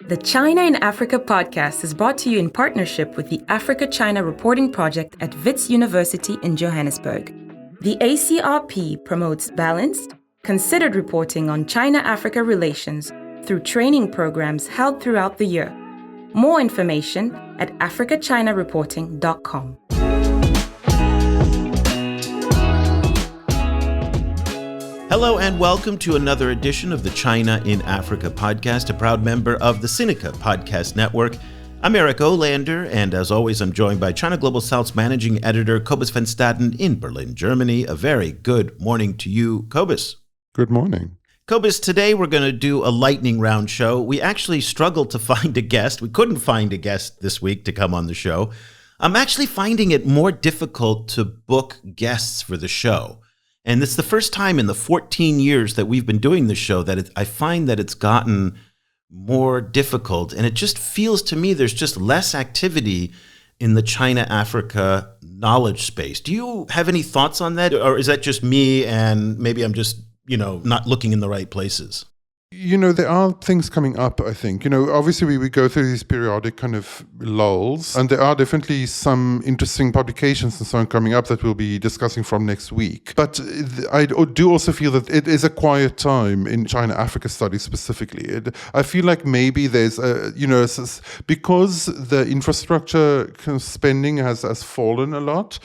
The China in Africa podcast is brought to you in partnership with the Africa-China Reporting Project at Wits University in Johannesburg. The ACRP promotes balanced, considered reporting on China-Africa relations through training programs held throughout the year. More information at africachinareporting.com. Hello and welcome to another edition of the China in Africa podcast, a proud member of the Sinica Podcast Network. I'm Eric Olander, and as always, I'm joined by China Global South's managing editor, Cobus van Staden in Berlin, Germany. A very good morning to you, Cobus. Good morning. Cobus, today we're going to do a lightning round show. We actually struggled to find a guest. We couldn't find a guest this week to come on the show. I'm actually finding it more difficult to book guests for the show. And it's the first time in the 14 years that we've been doing this show that I find that it's gotten more difficult. And it just feels to me there's just less activity in the China-Africa knowledge space. Do you have any thoughts on that? Or is that just me and maybe I'm just, not looking in the right places? There are things coming up, I think. Obviously we go through these periodic kind of lulls, and there are definitely some interesting publications and so on coming up that we'll be discussing from next week. But I do also feel that it is a quiet time in China-Africa studies specifically. I feel like maybe there's, because the infrastructure kind of spending has fallen a lot,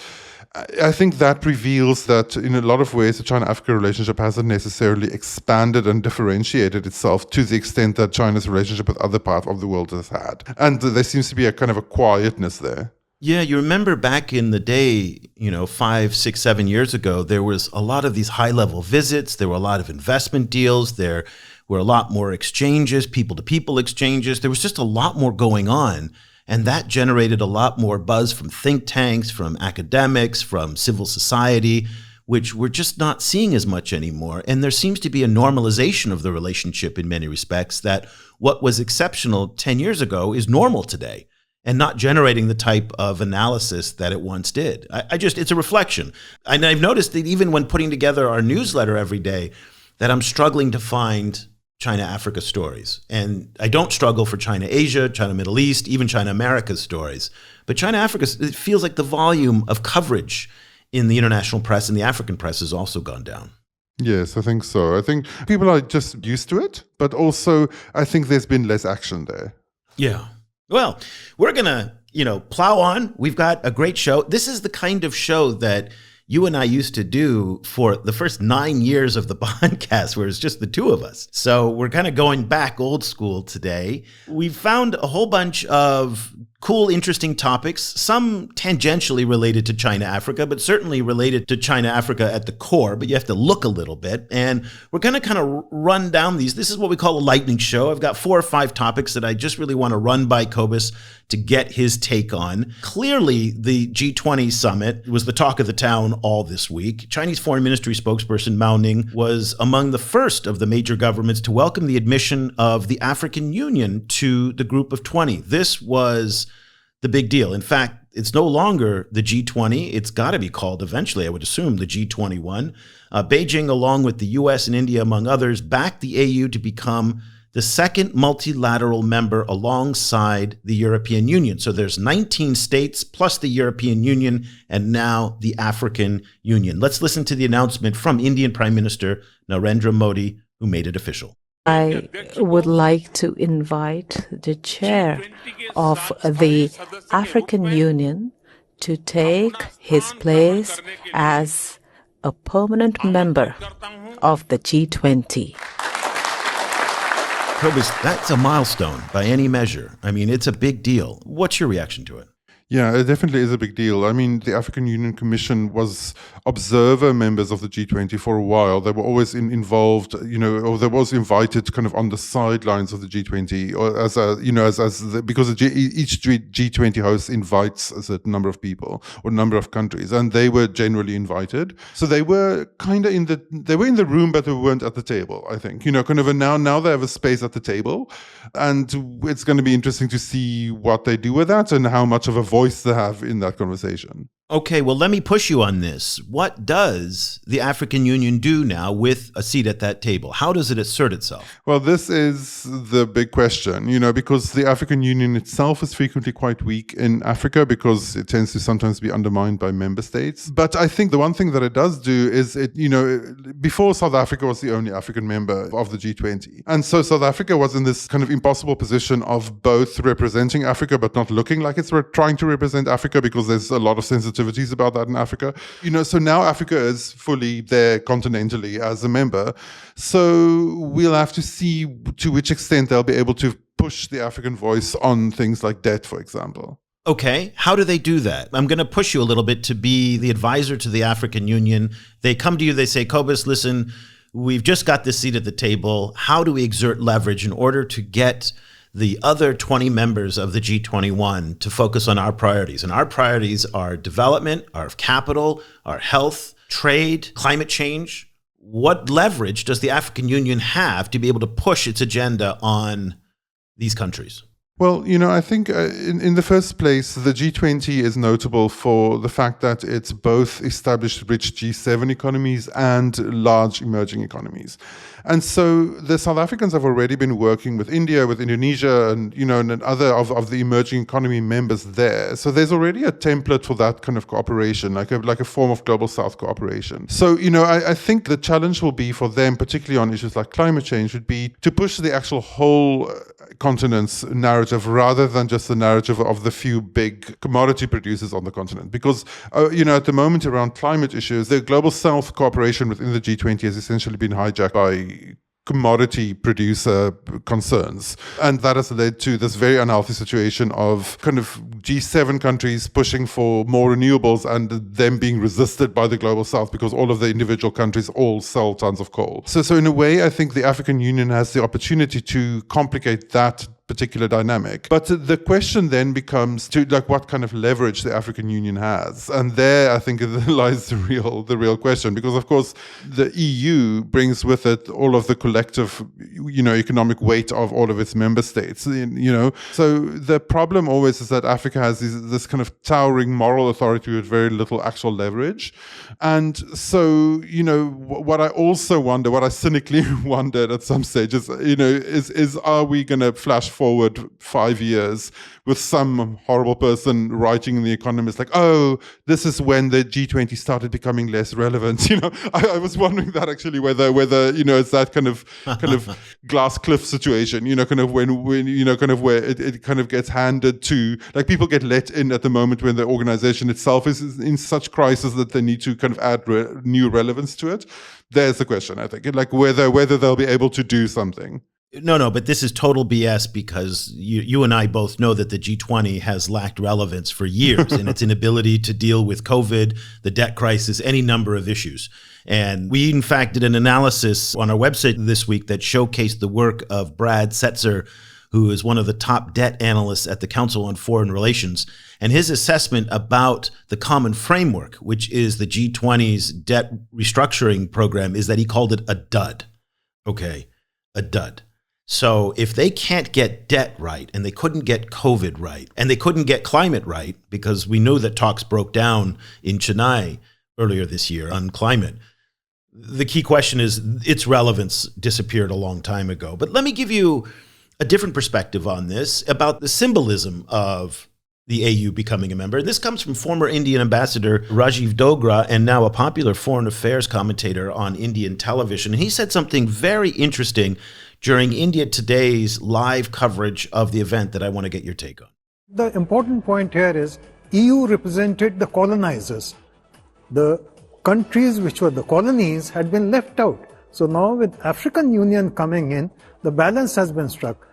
I think that reveals that in a lot of ways the China-Africa relationship hasn't necessarily expanded and differentiated itself to the extent that China's relationship with other parts of the world has had. And there seems to be a kind of a quietness there. Yeah, you remember back in the day, 5, 6, 7 years ago, there was a lot of these high-level visits. There were a lot of investment deals. There were a lot more exchanges, people-to-people exchanges. There was just a lot more going on. And that generated a lot more buzz from think tanks, from academics, from civil society, which we're just not seeing as much anymore. And there seems to be a normalization of the relationship in many respects, that what was exceptional 10 years ago is normal today and not generating the type of analysis that it once did. It's a reflection. And I've noticed that even when putting together our newsletter every day, that I'm struggling to find China-Africa stories. And I don't struggle for China-Asia, China-Middle East, even China-America stories. But China-Africa, it feels like the volume of coverage in the international press and the African press has also gone down. Yes, I think so. I think people are just used to it, but also I think there's been less action there. Yeah. Well, we're going to, plow on. We've got a great show. This is the kind of show that you and I used to do for the first 9 years of the podcast, where it's just the two of us. So we're kind of going back old school today. We found a whole bunch of cool, interesting topics, some tangentially related to China-Africa, but certainly related to China-Africa at the core, but you have to look a little bit. And we're going to kind of run down these. This is what we call a lightning show. I've got 4 or 5 topics that I just really want to run by Cobus to get his take on. Clearly, the G20 summit was the talk of the town all this week. Chinese Foreign Ministry spokesperson Mao Ning was among the first of the major governments to welcome the admission of the African Union to the Group of 20. This was the big deal. In fact, it's no longer the G20. It's got to be called eventually, I would assume, the G21. Beijing, along with the US and India, among others, backed the AU to become the second multilateral member alongside the European Union. So there's 19 states plus the European Union and now the African Union. Let's listen to the announcement from Indian Prime Minister Narendra Modi, who made it official. I would like to invite the chair of the African Union to take his place as a permanent member of the G20. Cobus, that's a milestone by any measure. I mean, it's a big deal. What's your reaction to it? Yeah, it definitely is a big deal. I mean, the African Union Commission was observer members of the G20 for a while. They were always involved, or they was invited kind of on the sidelines of the G20, or because each G20 host invites a certain number of people or number of countries, and they were generally invited. So they were kind of in the room, but they weren't at the table, I think. Now they have a space at the table, and it's going to be interesting to see what they do with that and how much of a voice they have in that conversation. Okay, well, let me push you on this. What does the African Union do now with a seat at that table? How does it assert itself? Well, this is the big question, because the African Union itself is frequently quite weak in Africa because it tends to sometimes be undermined by member states. But I think the one thing that it does do is before South Africa was the only African member of the G20. And so South Africa was in this kind of impossible position of both representing Africa, but not looking like it's trying to represent Africa because there's a lot of sensitivities about that in Africa. So now Africa is fully there continentally as a member. So we'll have to see to which extent they'll be able to push the African voice on things like debt, for example. Okay, how do they do that? I'm going to push you a little bit to be the advisor to the African Union. They come to you, they say, Cobus, listen, we've just got this seat at the table. How do we exert leverage in order to get the other 20 members of the G21 to focus on our priorities? And our priorities are development, our capital, our health, trade, climate change. What leverage does the African Union have to be able to push its agenda on these countries? Well, I think in the first place, the G20 is notable for the fact that it's both established rich G7 economies and large emerging economies. And so the South Africans have already been working with India, with Indonesia, and and other of the emerging economy members there. So there's already a template for that kind of cooperation, like a form of global South cooperation. So I think the challenge will be for them, particularly on issues like climate change, would be to push the actual whole continent's narrative rather than just the narrative of the few big commodity producers on the continent. Because at the moment around climate issues, the global South cooperation within the G20 has essentially been hijacked by commodity producer concerns. And that has led to this very unhealthy situation of kind of G7 countries pushing for more renewables and them being resisted by the global South because all of the individual countries all sell tons of coal. So in a way, I think the African Union has the opportunity to complicate that particular dynamic. But the question then becomes to what kind of leverage the African Union has. And there I think lies the real question, because of course the EU brings with it all of the collective economic weight of all of its member states. So the problem always is that Africa has this kind of towering moral authority with very little actual leverage. And so what I also wonder, what I cynically wondered at some stages, is are we going to flash forward 5 years with some horrible person writing in The Economist like, oh, this is when the G20 started becoming less relevant. I was wondering that actually whether it's that kind of glass cliff situation, kind of when kind of where it kind of gets handed to, like people get let in at the moment when the organization itself is in such crisis that they need to kind of add new relevance to it. There's the question, I think, like whether they'll be able to do something. No, but this is total BS because you and I both know that the G20 has lacked relevance for years in its inability to deal with COVID, the debt crisis, any number of issues. And we, in fact, did an analysis on our website this week that showcased the work of Brad Setzer, who is one of the top debt analysts at the Council on Foreign Relations. And his assessment about the common framework, which is the G20's debt restructuring program, is that he called it a dud. Okay, a dud. So if they can't get debt right, and they couldn't get COVID right, and they couldn't get climate right, because we know that talks broke down in Chennai earlier this year on climate, the key question is its relevance disappeared a long time ago. But let me give you a different perspective on this about the symbolism of the AU becoming a member. This comes from former Indian ambassador Rajiv Dogra and now a popular foreign affairs commentator on Indian television. And he said something very interesting during India Today's live coverage of the event that I want to get your take on. The important point here is EU represented the colonizers. The countries which were the colonies had been left out. So now with African Union coming in, the balance has been struck.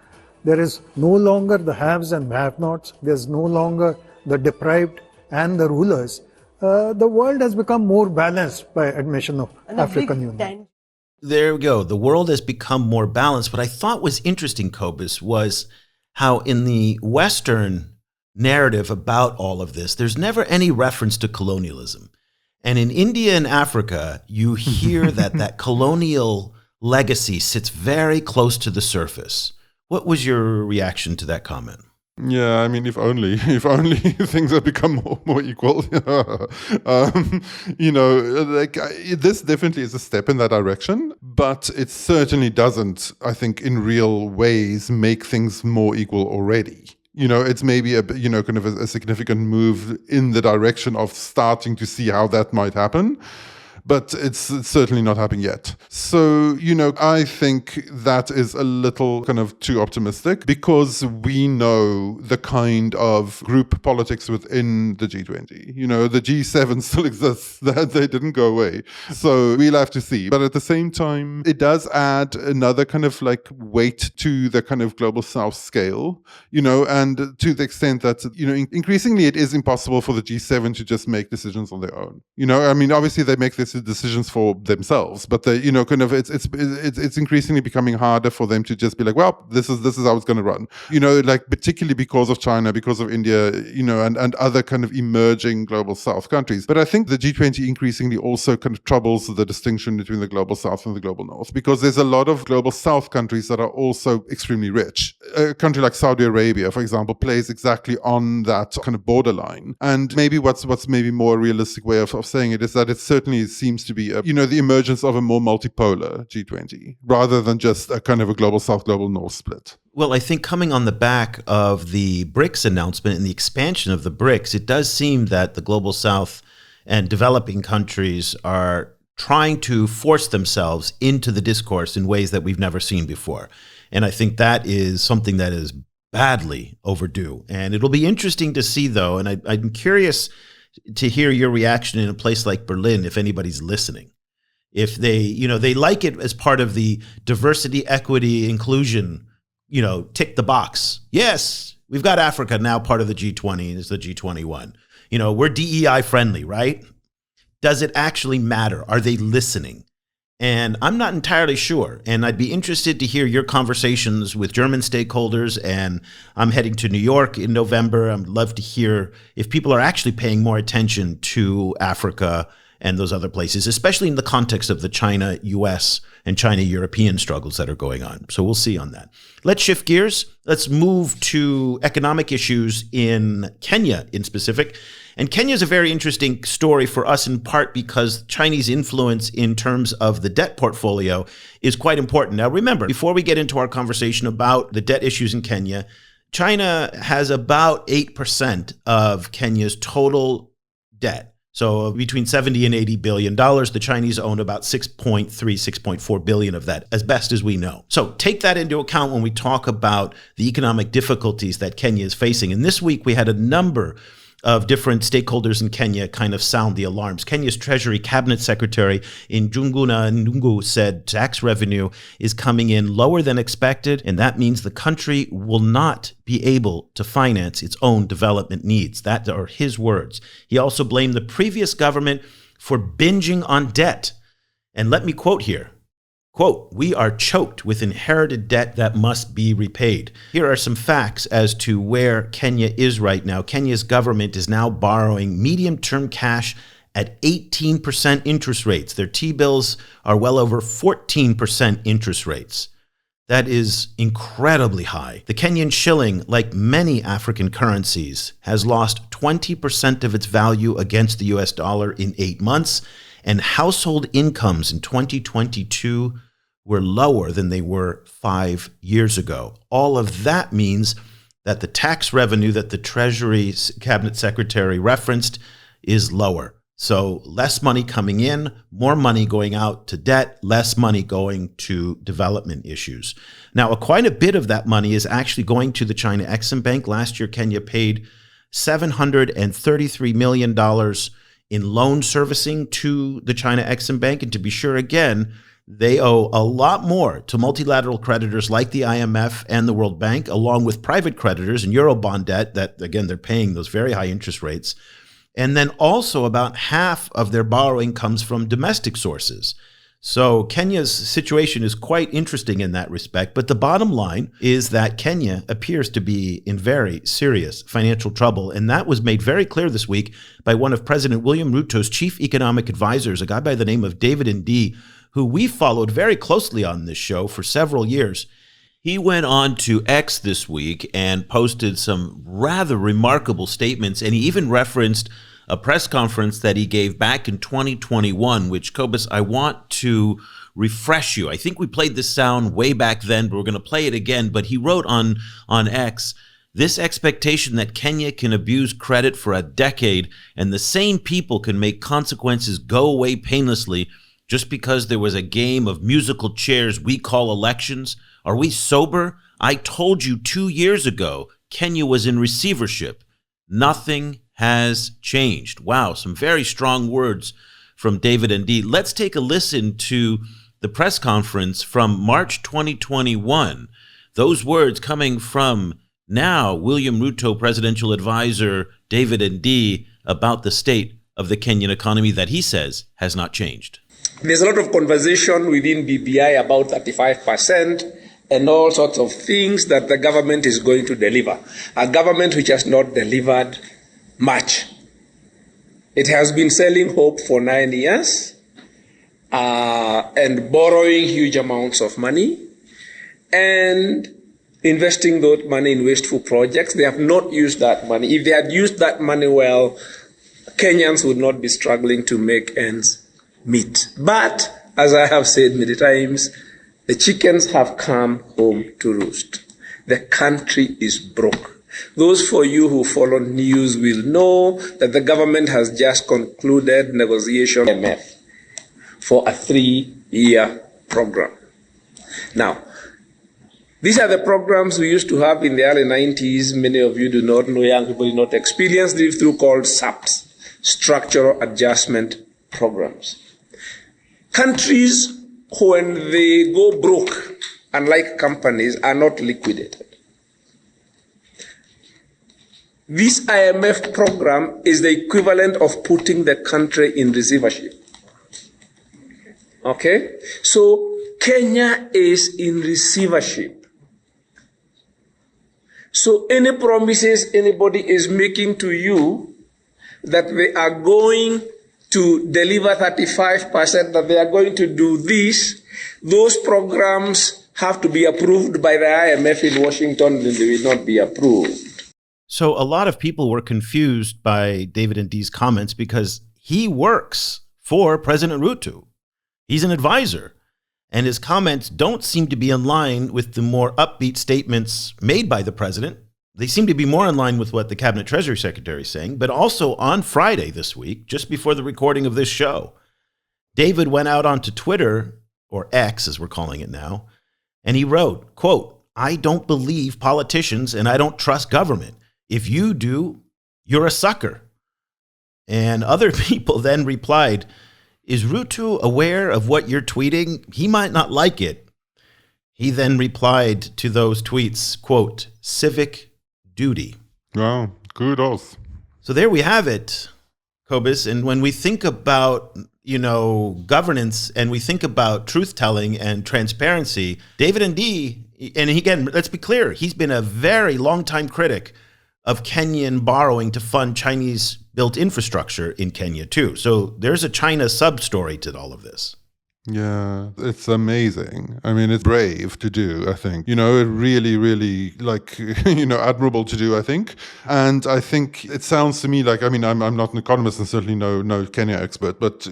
There is no longer the haves and have-nots. There's no longer the deprived and the rulers. The world has become more balanced by admission of African Union. There we go. The world has become more balanced. What I thought was interesting, Cobus, was how in the Western narrative about all of this, there's never any reference to colonialism. And in India and Africa, you hear that colonial legacy sits very close to the surface. What was your reaction to that comment? Yeah, I mean, if only things have become more equal. This definitely is a step in that direction, but it certainly doesn't, I think, in real ways make things more equal already. It's maybe kind of a significant move in the direction of starting to see how that might happen. But it's certainly not happening yet. So, I think that is a little kind of too optimistic because we know the kind of group politics within the G20. The G7 still exists. They didn't go away. So we'll have to see. But at the same time, it does add another kind of like weight to the kind of global south scale, and to the extent that, increasingly it is impossible for the G7 to just make decisions on their own. I mean, obviously they make this decisions for themselves, but they, kind of it's increasingly becoming harder for them to just be like, well, this is how it's going to run. Like particularly because of China, because of India, and other kind of emerging global south countries. But I think the G20 increasingly also kind of troubles the distinction between the global south and the global north, because there's a lot of global south countries that are also extremely rich. A country like Saudi Arabia, for example, plays exactly on that kind of borderline. And maybe what's maybe more realistic way of saying it is that it certainly seems to be the emergence of a more multipolar G20 rather than just a kind of a global south, global north split. Well, I think coming on the back of the BRICS announcement and the expansion of the BRICS, it does seem that the global south and developing countries are trying to force themselves into the discourse in ways that we've never seen before. And I think that is something that is badly overdue. And it'll be interesting to see, though, and I'm curious to hear your reaction in a place like Berlin, if anybody's listening. If they like it as part of the diversity, equity, inclusion, tick the box. Yes, we've got Africa now part of the G20, it's the G21. We're DEI friendly, right? Does it actually matter? Are they listening? And I'm not entirely sure. And I'd be interested to hear your conversations with German stakeholders. And I'm heading to New York in November. I'd love to hear if people are actually paying more attention to Africa and those other places, especially in the context of the China-US and China-European struggles that are going on. So we'll see on that. Let's shift gears. Let's move to economic issues in Kenya in specific. And Kenya is a very interesting story for us in part because Chinese influence in terms of the debt portfolio is quite important. Now, remember, before we get into our conversation about the debt issues in Kenya, China has about 8% of Kenya's total debt. So between 70 and $80 billion, the Chinese own about 6.4 billion of that, as best as we know. So take that into account when we talk about the economic difficulties that Kenya is facing. And this week we had a number of different stakeholders in Kenya kind of sound the alarms. Kenya's Treasury Cabinet Secretary Njuguna Ndung'u said tax revenue is coming in lower than expected, and that means the country will not be able to finance its own development needs. That are his words. He also blamed the previous government for binging on debt. And let me quote here. Quote, "We are choked with inherited debt that must be repaid." Here are some facts as to where Kenya is right now. Kenya's government is now borrowing medium-term cash at 18% interest rates. Their T-bills are well over 14% interest rates. That is incredibly high. The Kenyan shilling, like many African currencies, has lost 20% of its value against the US dollar in 8 months. And household incomes in 2022 were lower than they were 5 years ago. All of that means that the tax revenue that the Treasury Cabinet Secretary referenced is lower. So less money coming in, more money going out to debt, less money going to development issues. Now, quite a bit of that money is actually going to the China Exim Bank. Last year, Kenya paid $733 million in loan servicing to the China Exim Bank. And to be sure, again, they owe a lot more to multilateral creditors like the IMF and the World Bank, along with private creditors and Eurobond debt that, again, they're paying those very high interest rates. And then also about half of their borrowing comes from domestic sources. So Kenya's situation is quite interesting in that respect. But the bottom line is that Kenya appears to be in very serious financial trouble. And that was made very clear this week by one of President William Ruto's chief economic advisors, a guy by the name of David Ndii, who we followed very closely on this show for several years. He went on to X this week and posted some rather remarkable statements, and he even referenced a press conference that he gave back in 2021, which, Cobus, I want to refresh you. I think we played this sound way back then, but we're going to play it again. But he wrote on X, this expectation that Kenya can abuse credit for a decade and the same people can make consequences go away painlessly just because there was a game of musical chairs we call elections. Are we sober? I told you 2 years ago Kenya was in receivership. Nothing has changed. Wow, some very strong words from David Ndii. Let's take a listen to the press conference from March 2021. Those words coming from now William Ruto presidential advisor David Ndii about the state of the Kenyan economy that he says has not changed. There's a lot of conversation within BBI about 35% and all sorts of things that the government is going to deliver. A government which has not delivered much. It has been selling hope for 9 years and borrowing huge amounts of money and investing that money in wasteful projects. They have not used that money. If they had used that money well, Kenyans would not be struggling to make ends meet. But, as I have said many times, the chickens have come home to roost. The country is broke. Those for you who follow news will know that the government has just concluded negotiation with IMF for a 3-year program. Now, these are the programs we used to have in the early 90s. Many of you do not know, young people do not experience these through called SAPs, Structural Adjustment Programs. Countries, when they go broke, unlike companies, are not liquidated. This IMF program is the equivalent of putting the country in receivership. Okay? So Kenya is in receivership. So any promises anybody is making to you that they are going to deliver 35%, that they are going to do this, those programs have to be approved by the IMF in Washington, and they will not be approved. So a lot of people were confused by David Ndii's comments because he works for President Ruto. He's an advisor, and his comments don't seem to be in line with the more upbeat statements made by the president. They seem to be more in line with what the Cabinet Treasury Secretary is saying. But also on Friday this week, just before the recording of this show, David went out onto Twitter, or X as we're calling it now, and he wrote, quote, "I don't believe politicians and I don't trust government. If you do, you're a sucker." And other people then replied, "Is Ruto aware of what you're tweeting? He might not like it." He then replied to those tweets, quote, "Civic duty." Wow, kudos. So there we have it, Cobus. And when we think about, governance and we think about truth-telling and transparency, David Ndii, and again, let's be clear, he's been a very long-time critic of Kenyan borrowing to fund Chinese-built infrastructure in Kenya too. So there's a China sub-story to all of this. Yeah, it's amazing. I mean, it's brave to do, I think. Really, really, admirable to do, I think. And I think it sounds to me like, I'm not an economist and certainly no Kenya expert, but,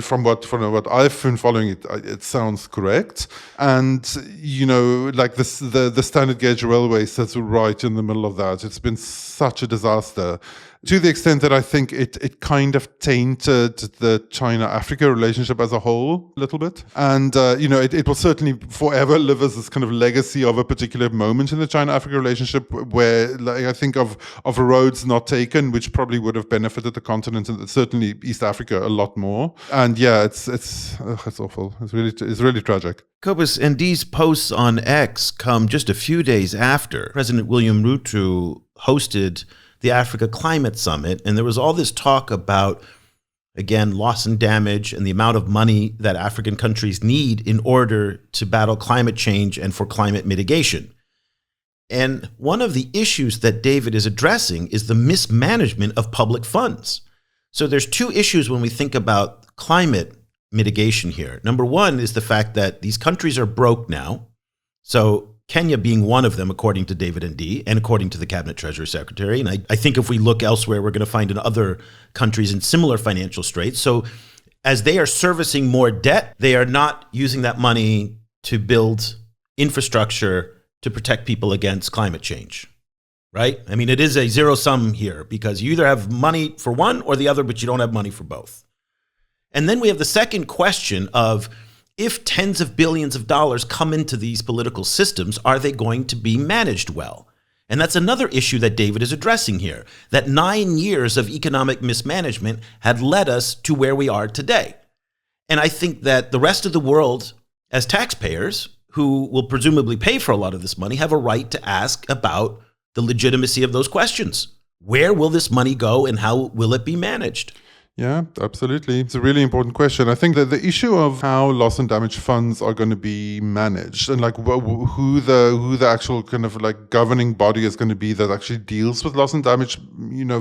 from what I've been following, it sounds correct. And, the standard gauge railway sits right in the middle of that. It's been such a disaster, to the extent that I think it kind of tainted the China-Africa relationship as a whole a little bit. And, it will certainly forever live as this kind of legacy of a particular moment in the China-Africa relationship where, I think of roads not taken, which probably would have benefited the continent and certainly East Africa a lot more. And yeah, it's awful. It's really tragic. Cobus, Ndii's posts on X come just a few days after President William Ruto hosted the Africa Climate Summit, and there was all this talk about, again, loss and damage and the amount of money that African countries need in order to battle climate change and for climate mitigation. And one of the issues that David is addressing is the mismanagement of public funds. So there's two issues when we think about climate mitigation here. Number one is the fact that these countries are broke now. So Kenya being one of them, according to David Ndii and according to the Cabinet Treasury Secretary. And I think if we look elsewhere, we're going to find in other countries in similar financial straits. So as they are servicing more debt, they are not using that money to build infrastructure to protect people against climate change, right? I mean, it is a zero sum here because you either have money for one or the other, but you don't have money for both. And then we have the second question of, if tens of billions of dollars come into these political systems, are they going to be managed well? And that's another issue that David is addressing here, that 9 years of economic mismanagement had led us to where we are today. And I think that the rest of the world, as taxpayers, who will presumably pay for a lot of this money, have a right to ask about the legitimacy of those questions. Where will this money go and how will it be managed? Yeah, absolutely. It's a really important question. I think that the issue of how loss and damage funds are going to be managed and like who the actual kind of like governing body is going to be that actually deals with loss and damage,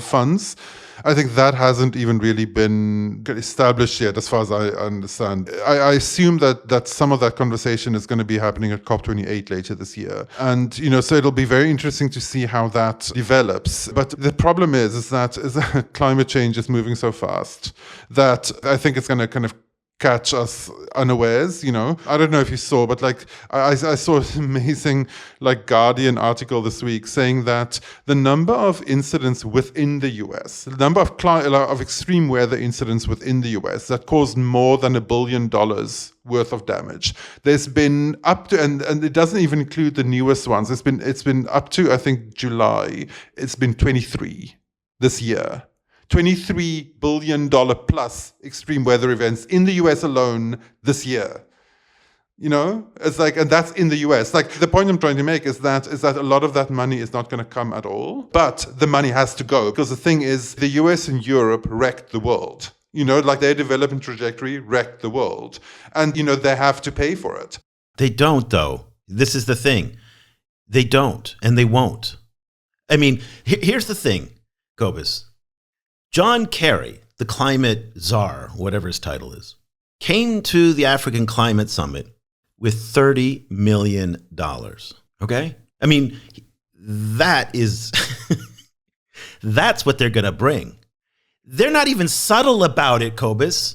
funds, I think that hasn't even really been established yet, as far as I understand. I assume that some of that conversation is going to be happening at COP28 later this year. And, so it'll be very interesting to see how that develops. But the problem is that climate change is moving so fast that I think it's going to kind of catch us unawares, I don't know if you saw, but like I saw an amazing like Guardian article this week saying that the number of incidents within the US, the number of extreme weather incidents within the US that caused more than $1 billion worth of damage. There's been up to, and it doesn't even include the newest ones. It's been up to, I think, July. It's been 23 this year. $23 billion plus extreme weather events in the US alone this year. It's like, and that's in the US. Like the point I'm trying to make is that a lot of that money is not going to come at all, but the money has to go because the thing is the US and Europe wrecked the world. Like their development trajectory wrecked the world. And, they have to pay for it. They don't, though. This is the thing. They don't, and they won't. I mean, here's the thing, Cobus. John Kerry, the climate czar, whatever his title is, came to the African Climate Summit with $30 million. Okay? I mean, that is, that's what they're going to bring. They're not even subtle about it, Cobus.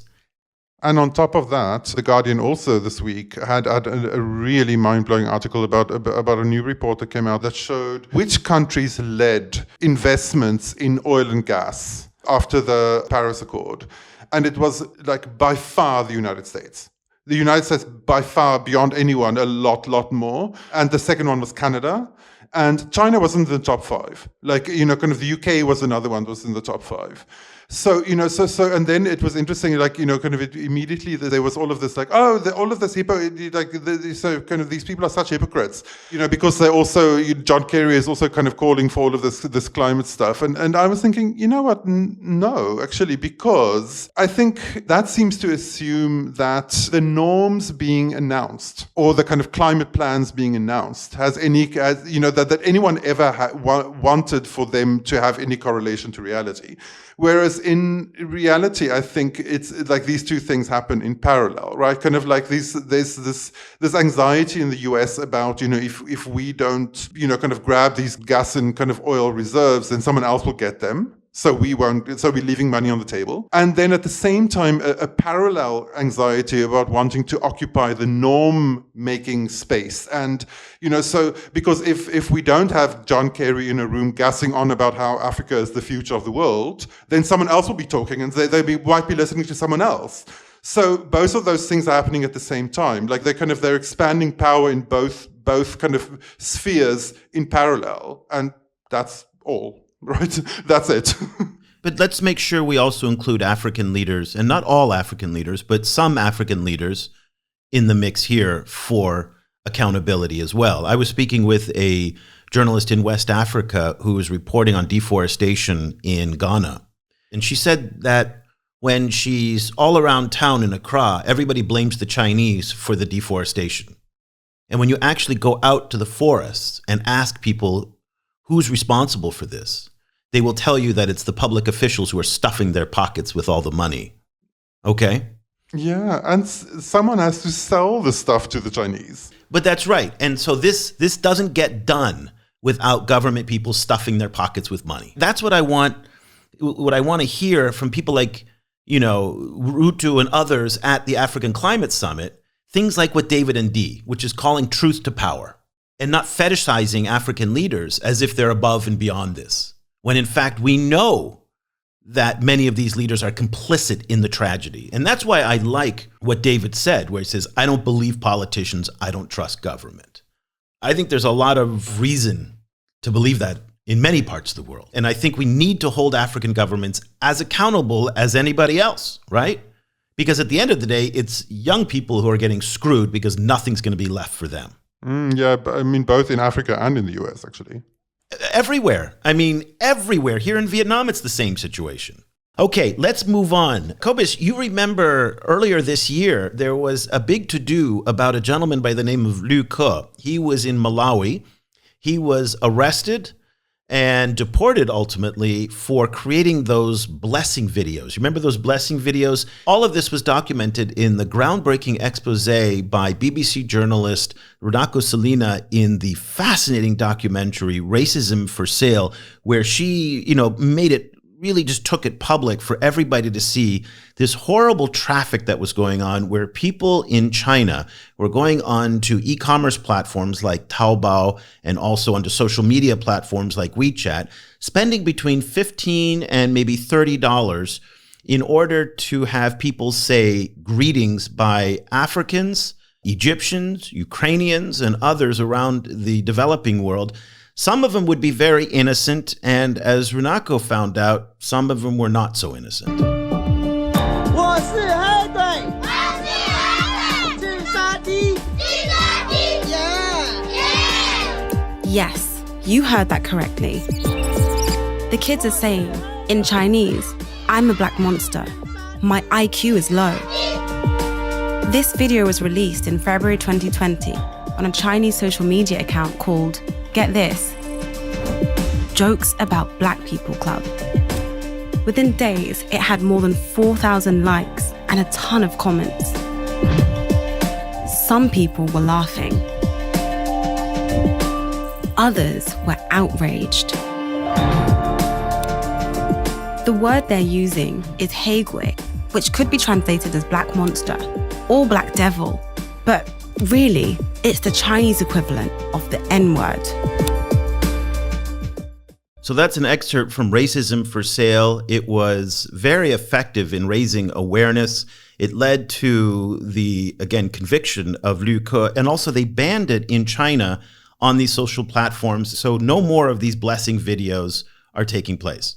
And on top of that, The Guardian also this week had a really mind-blowing article about a new report that came out that showed which countries led investments in oil and gas after the Paris Accord. And it was like by far the United States. The United States by far beyond anyone, a lot more. And the second one was Canada. And China was in the top 5. Like, kind of the UK was another one that was in the top 5. So, and then it was interesting, like, kind of immediately there was all of this, like, all of this so kind of these people are such hypocrites, because they also, John Kerry is also kind of calling for all of this climate stuff. And I was thinking, you know what? No, actually, because I think that seems to assume that the norms being announced or the kind of climate plans being announced that anyone ever wanted for them to have any correlation to reality. Whereas in reality, I think it's like these two things happen in parallel, right? Kind of like there's this anxiety in the US about, if we don't, kind of grab these gas and kind of oil reserves, then someone else will get them. So we're leaving money on the table. And then at the same time, a parallel anxiety about wanting to occupy the norm-making space. And, so because if we don't have John Kerry in a room gassing on about how Africa is the future of the world, then someone else will be talking and they might be listening to someone else. So both of those things are happening at the same time. Like they're expanding power in both kind of spheres in parallel. And that's all. Right, that's it. But let's make sure we also include African leaders, and not all African leaders, but some African leaders in the mix here for accountability as well. I was speaking with a journalist in West Africa who was reporting on deforestation in Ghana. And she said that when she's all around town in Accra, everybody blames the Chinese for the deforestation. And when you actually go out to the forests and ask people who's responsible for this, they will tell you that it's the public officials who are stuffing their pockets with all the money. Okay? Yeah, and someone has to sell the stuff to the Chinese. But that's right. And so this doesn't get done without government people stuffing their pockets with money. That's what I want to hear from people like, Ruto and others at the African Climate Summit, things like what David and Dee, which is calling truth to power and not fetishizing African leaders as if they're above and beyond this, when in fact we know that many of these leaders are complicit in the tragedy. And that's why I like what David said, where he says, I don't believe politicians, I don't trust government. I think there's a lot of reason to believe that in many parts of the world. And I think we need to hold African governments as accountable as anybody else, right? Because at the end of the day, it's young people who are getting screwed because nothing's going to be left for them. Yeah, but I mean, both in Africa and in the US, actually. Everywhere. I mean, everywhere. Here in Vietnam, it's the same situation. Okay, let's move on. Cobus, you remember earlier this year, there was a big to-do about a gentleman by the name of Liu Ke. He was in Malawi. He was arrested and deported ultimately for creating those blessing videos. You remember those blessing videos? All of this was documented in the groundbreaking expose by BBC journalist Runako Salina in the fascinating documentary Racism for Sale, where she, made it, really just took it public for everybody to see this horrible traffic that was going on, where people in China were going on to e-commerce platforms like Taobao and also onto social media platforms like WeChat, spending between $15 and maybe $30 in order to have people say greetings by Africans, Egyptians, Ukrainians, and others around the developing world. Some of them would be very innocent, and as Runako found out, some of them were not so innocent. Yes, you heard that correctly. The kids are saying, in Chinese, I'm a black monster. My IQ is low. This video was released in February 2020 on a Chinese social media account called, get this, Jokes About Black People Club. Within days, it had more than 4,000 likes and a ton of comments. Some people were laughing. Others were outraged. The word they're using is Haigui, which could be translated as black monster or black devil, but really, it's the Chinese equivalent of the N-word. So that's an excerpt from Racism for Sale. It was very effective in raising awareness. It led to the, again, conviction of Liu Ke, and also they banned it in China on these social platforms. So no more of these blessing videos are taking place.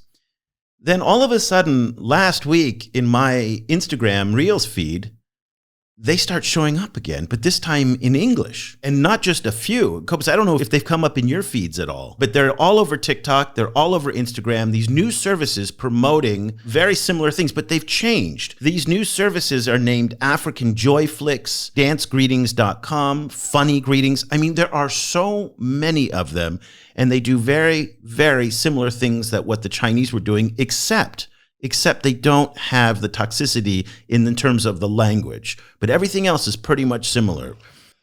Then all of a sudden, last week in my Instagram Reels feed, they start showing up again, but this time in English, and not just a few. Cobus, I don't know if they've come up in your feeds at all, but they're all over TikTok, they're all over Instagram, these new services promoting very similar things, but they've changed. These new services are named African Joy Flicks, dancegreetings.com, Funny Greetings. I mean, there are so many of them, and they do very, very similar things that what the Chinese were doing, except they don't have the toxicity in terms of the language. But everything else is pretty much similar.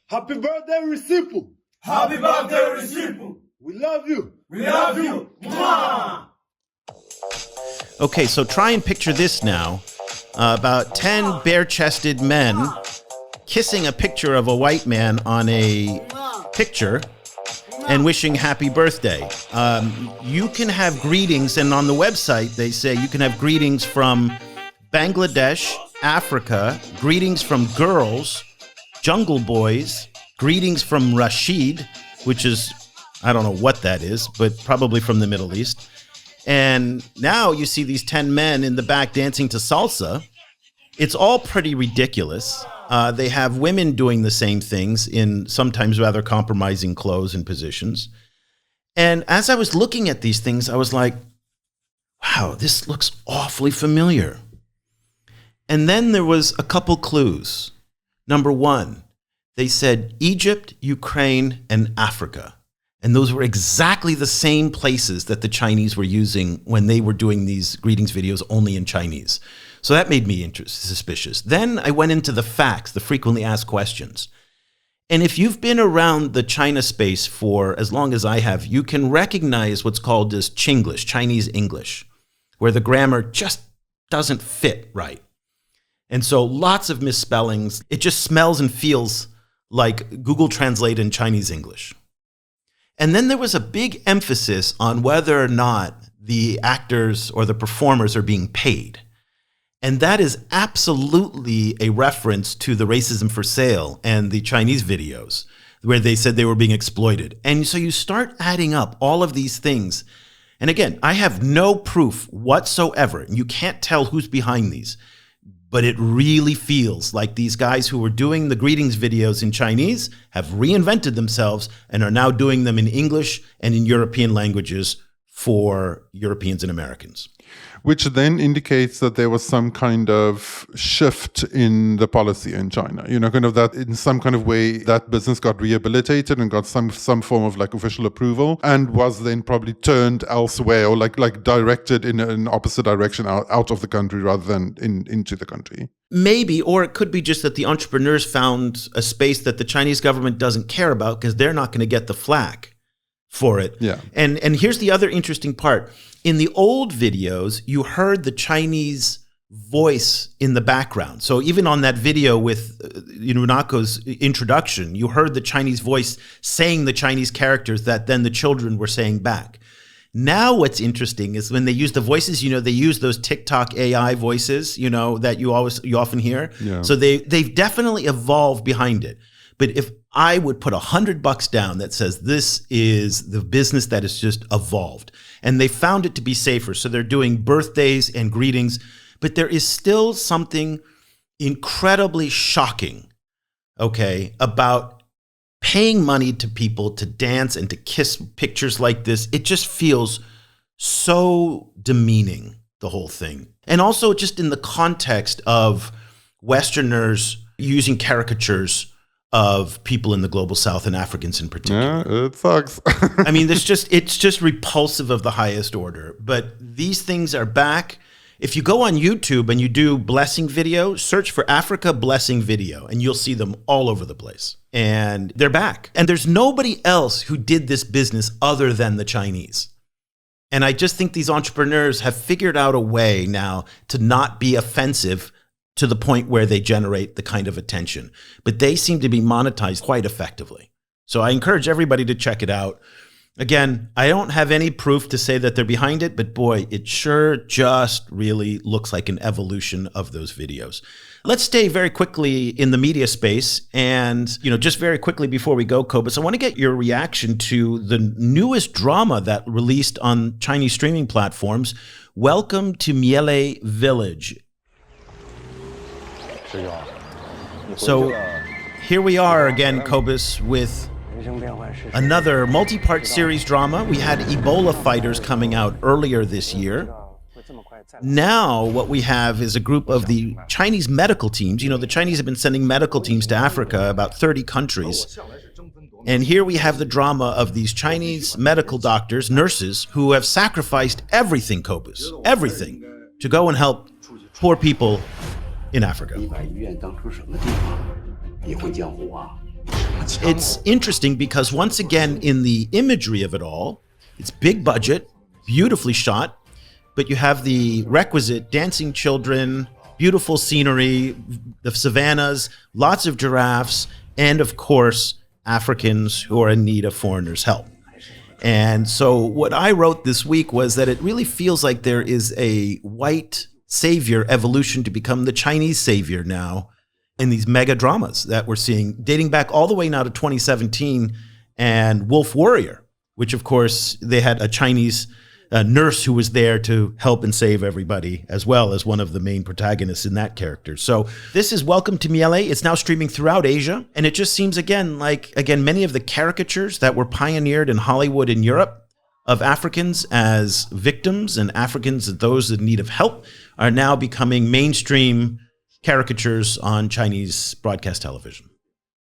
Happy birthday, Recipe! Happy birthday, Recipe! We love you! We love you! Mwah! Okay, so try and picture this now. About 10 bare-chested men kissing a picture of a white man on a picture and wishing happy birthday. You can have greetings, and on the website they say you can have greetings from Bangladesh, Africa, greetings from girls, Jungle Boys, greetings from Rashid, which is, I don't know what that is, but probably from the Middle East. And now you see these 10 men in the back dancing to salsa. It's all pretty ridiculous. They have women doing the same things in sometimes rather compromising clothes and positions. And as I was looking at these things, I was like, wow, this looks awfully familiar. And then there was a couple clues. Number one, they said Egypt, Ukraine, and Africa. And those were exactly the same places that the Chinese were using when they were doing these greetings videos only in Chinese. So that made me suspicious. Then I went into the facts, the frequently asked questions. And if you've been around the China space for as long as I have, you can recognize what's called as Chinglish, Chinese English, where the grammar just doesn't fit right. And so lots of misspellings. It just smells and feels like Google Translate in Chinese English. And then there was a big emphasis on whether or not the actors or the performers are being paid. And that is absolutely a reference to the Racism for Sale and the Chinese videos where they said they were being exploited. And so you start adding up all of these things. And again, I have no proof whatsoever. You can't tell who's behind these. But it really feels like these guys who were doing the greetings videos in Chinese have reinvented themselves and are now doing them in English and in European languages for Europeans and Americans. Which then indicates that there was some kind of shift in the policy in China. Kind of that in some kind of way that business got rehabilitated and got some form of like official approval and was then probably turned elsewhere or like directed in an opposite direction out of the country rather than into the country. Maybe, or it could be just that the entrepreneurs found a space that the Chinese government doesn't care about because they're not going to get the flack for it. Yeah. And here's the other interesting part. In the old videos, you heard the Chinese voice in the background. So even on that video with Runako's introduction, you heard the Chinese voice saying the Chinese characters that then the children were saying back. Now what's interesting is when they use the voices, they use those TikTok AI voices, that you often hear. Yeah. So they've definitely evolved behind it. But if I would put $100 down that says this is the business that has just evolved, and they found it to be safer. So they're doing birthdays and greetings, but there is still something incredibly shocking, about paying money to people to dance and to kiss pictures like this. It just feels so demeaning, the whole thing. And also just in the context of Westerners using caricatures of people in the global South and Africans in particular. Yeah, it sucks. I mean, it's just repulsive of the highest order. But these things are back. If you go on YouTube and you do blessing video, search for Africa blessing video, and you'll see them all over the place. And they're back. And there's nobody else who did this business other than the Chinese. And I just think these entrepreneurs have figured out a way now to not be offensive to the point where they generate the kind of attention. But they seem to be monetized quite effectively. So I encourage everybody to check it out. Again, I don't have any proof to say that they're behind it, but boy, it sure just really looks like an evolution of those videos. Let's stay very quickly in the media space. And, just very quickly before we go, Cobus, I want to get your reaction to the newest drama that released on Chinese streaming platforms, Welcome to Miele Village. So here we are again, Cobus, with another multi-part series drama. We had Ebola fighters coming out earlier this year. Now what we have is a group of the Chinese medical teams. The Chinese have been sending medical teams to Africa, about 30 countries. And here we have the drama of these Chinese medical doctors, nurses, who have sacrificed everything, Cobus, everything, to go and help poor people in Africa. It's interesting because once again, in the imagery of it all, it's big budget, beautifully shot, but you have the requisite dancing children, beautiful scenery, the savannas, lots of giraffes, and of course, Africans who are in need of foreigners' help. And so what I wrote this week was that it really feels like there is a white savior evolution to become the Chinese savior now in these mega dramas that we're seeing, dating back all the way now to 2017 and Wolf Warrior, which of course they had a Chinese nurse who was there to help and save everybody, as well as one of the main protagonists in that character. So this is Welcome to Miele. It's now streaming throughout Asia. And it just seems like many of the caricatures that were pioneered in Hollywood in Europe of Africans as victims and Africans as those in need of help are now becoming mainstream caricatures on Chinese broadcast television.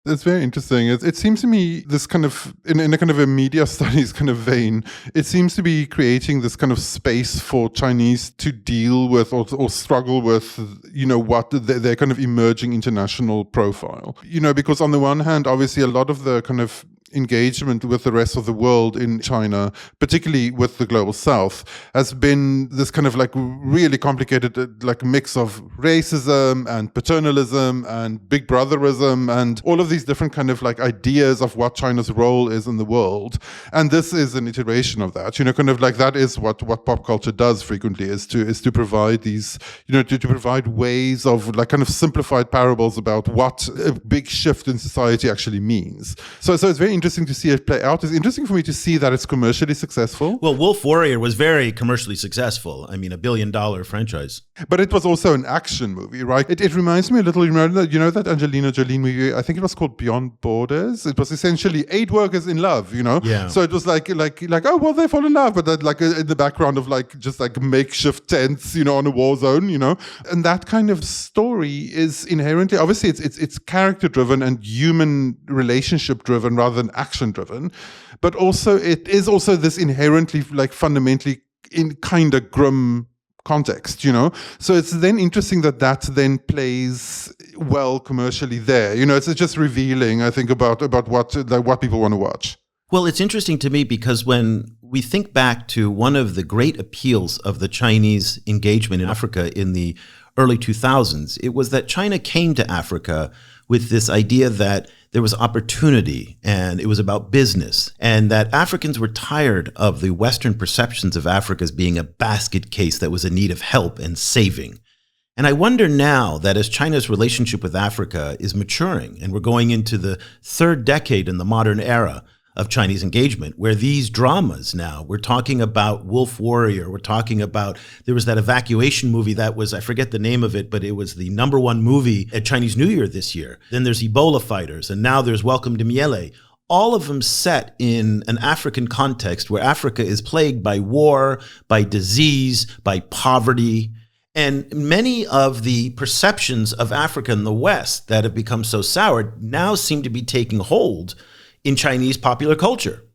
It's very interesting. It seems to me this kind of, in a kind of a media studies kind of vein, it seems to be creating this kind of space for Chinese to deal with or struggle with, what their kind of emerging international profile. Because on the one hand, obviously a lot of the kind of engagement with the rest of the world in China, particularly with the global south, has been this kind of like really complicated like mix of racism and paternalism and big brotherism and all of these different kind of like ideas of what China's role is in the world. And this is an iteration of that, kind of like that is what pop culture does frequently, is to provide these, to provide ways of like kind of simplified parables about what a big shift in society actually means. So it's very interesting to see it play out. It's interesting for me to see that it's commercially successful. Well, Wolf Warrior was very commercially successful. I mean, $1 billion franchise. But it was also an action movie, right? It reminds me a little, that Angelina Jolie movie, I think it was called Beyond Borders. It was essentially 8 workers in love, Yeah. So it was like, oh, well, they fall in love, but then like in the background of like, just like makeshift tents, on a war zone, And that kind of story is inherently, obviously it's character driven and human relationship driven rather than action driven, but also it is also this inherently like fundamentally in kind of grim context, So it's then interesting that then plays well commercially there. It's just revealing, I think, about what people want to watch. Well, it's interesting to me because when we think back to one of the great appeals of the Chinese engagement in Africa in the early 2000s, it was that China came to Africa with this idea that there was opportunity and it was about business, and that Africans were tired of the Western perceptions of Africa as being a basket case that was in need of help and saving. And I wonder now that as China's relationship with Africa is maturing and we're going into the 3rd decade in the modern era of Chinese engagement, where these dramas now, we're talking about Wolf Warrior, we're talking about, there was that evacuation movie that was, I forget the name of it, but it was the #1 movie at Chinese New Year this year. Then there's Ebola Fighters, and now there's Welcome to Miele. All of them set in an African context where Africa is plagued by war, by disease, by poverty. And many of the perceptions of Africa in the West that have become so soured now seem to be taking hold in Chinese popular culture.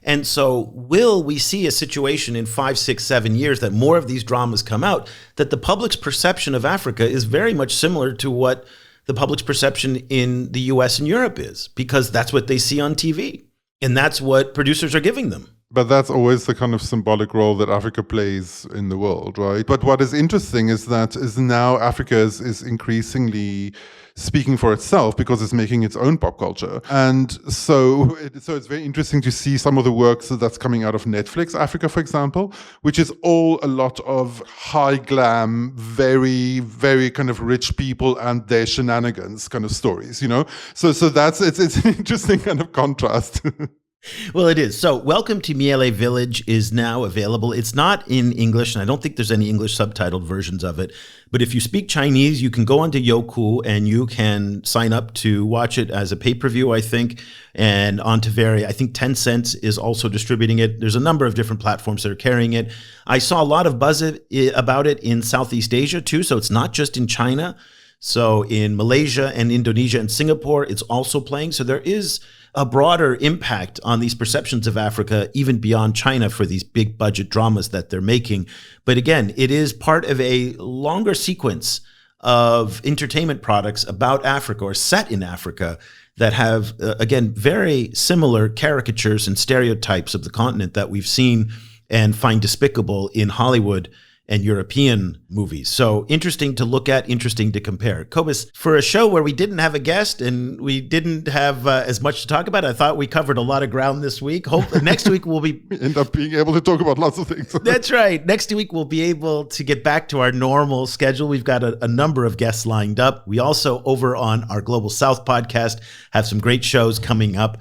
And so will we see a situation in 5, 6, 7 years that more of these dramas come out, that the public's perception of Africa is very much similar to what the public's perception in the US and Europe is, because that's what they see on TV. And that's what producers are giving them. But that's always the kind of symbolic role that Africa plays in the world, right? But what is interesting is that now Africa is increasingly speaking for itself because it's making its own pop culture. And so it's very interesting to see some of the works that's coming out of Netflix Africa, for example, which is all a lot of high glam, very, very kind of rich people and their shenanigans kind of stories, So it's an interesting kind of contrast. Well, it is. So Welcome to Miele Village is now available. It's not in English, and I don't think there's any English subtitled versions of it. But if you speak Chinese, you can go onto Youku and you can sign up to watch it as a pay-per-view, I think, and onto I think Tencent is also distributing it. There's a number of different platforms that are carrying it. I saw a lot of buzz about it in Southeast Asia, too, so it's not just in China. So in Malaysia and Indonesia and Singapore, it's also playing. So there is a broader impact on these perceptions of Africa, even beyond China, for these big budget dramas that they're making. But again, it is part of a longer sequence of entertainment products about Africa or set in Africa that have, again, very similar caricatures and stereotypes of the continent that we've seen and find despicable in Hollywood and European movies. So interesting to look at, interesting to compare. Cobus, for a show where we didn't have a guest and we didn't have as much to talk about, I thought we covered a lot of ground this week. Hope next week we'll be end up being able to talk about lots of things. That's right. Next week we'll be able to get back to our normal schedule. We've got a number of guests lined up. We also, over on our Global South podcast, have some great shows coming up.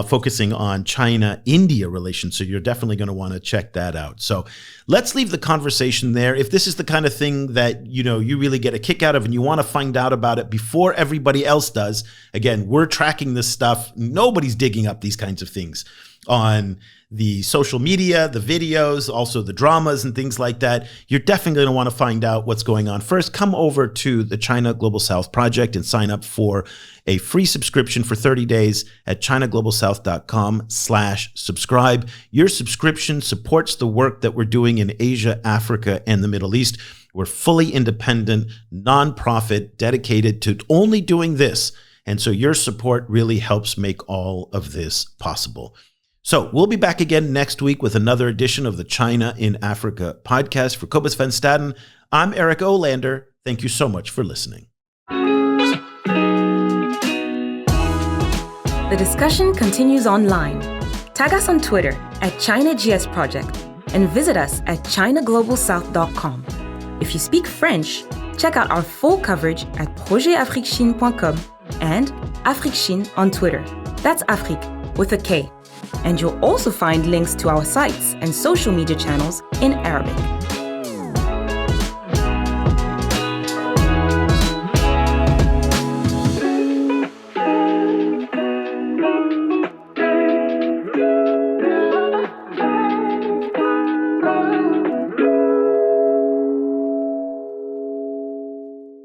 Focusing on China-India relations. So you're definitely going to want to check that out. So let's leave the conversation there. If this is the kind of thing that, you really get a kick out of and you want to find out about it before everybody else does, again, we're tracking this stuff. Nobody's digging up these kinds of things. on the social media, the videos, also the dramas and things like that, you're definitely going to want to find out what's going on. First, come over to the China Global South Project and sign up for a free subscription for 30 days at ChinaGlobalSouth.com/subscribe. Your subscription supports the work that we're doing in Asia, Africa, and the Middle East. We're fully independent, nonprofit, dedicated to only doing this. And so your support really helps make all of this possible. So we'll be back again next week with another edition of the China in Africa podcast. For Cobus van Staden, I'm Eric Olander. Thank you so much for listening. The discussion continues online. Tag us on Twitter at ChinaGS Project and visit us at ChinaGlobalSouth.com. If you speak French, check out our full coverage at projetafriquechine.com and AfriqueChine on Twitter. That's Afrique with a K. And you'll also find links to our sites and social media channels in Arabic.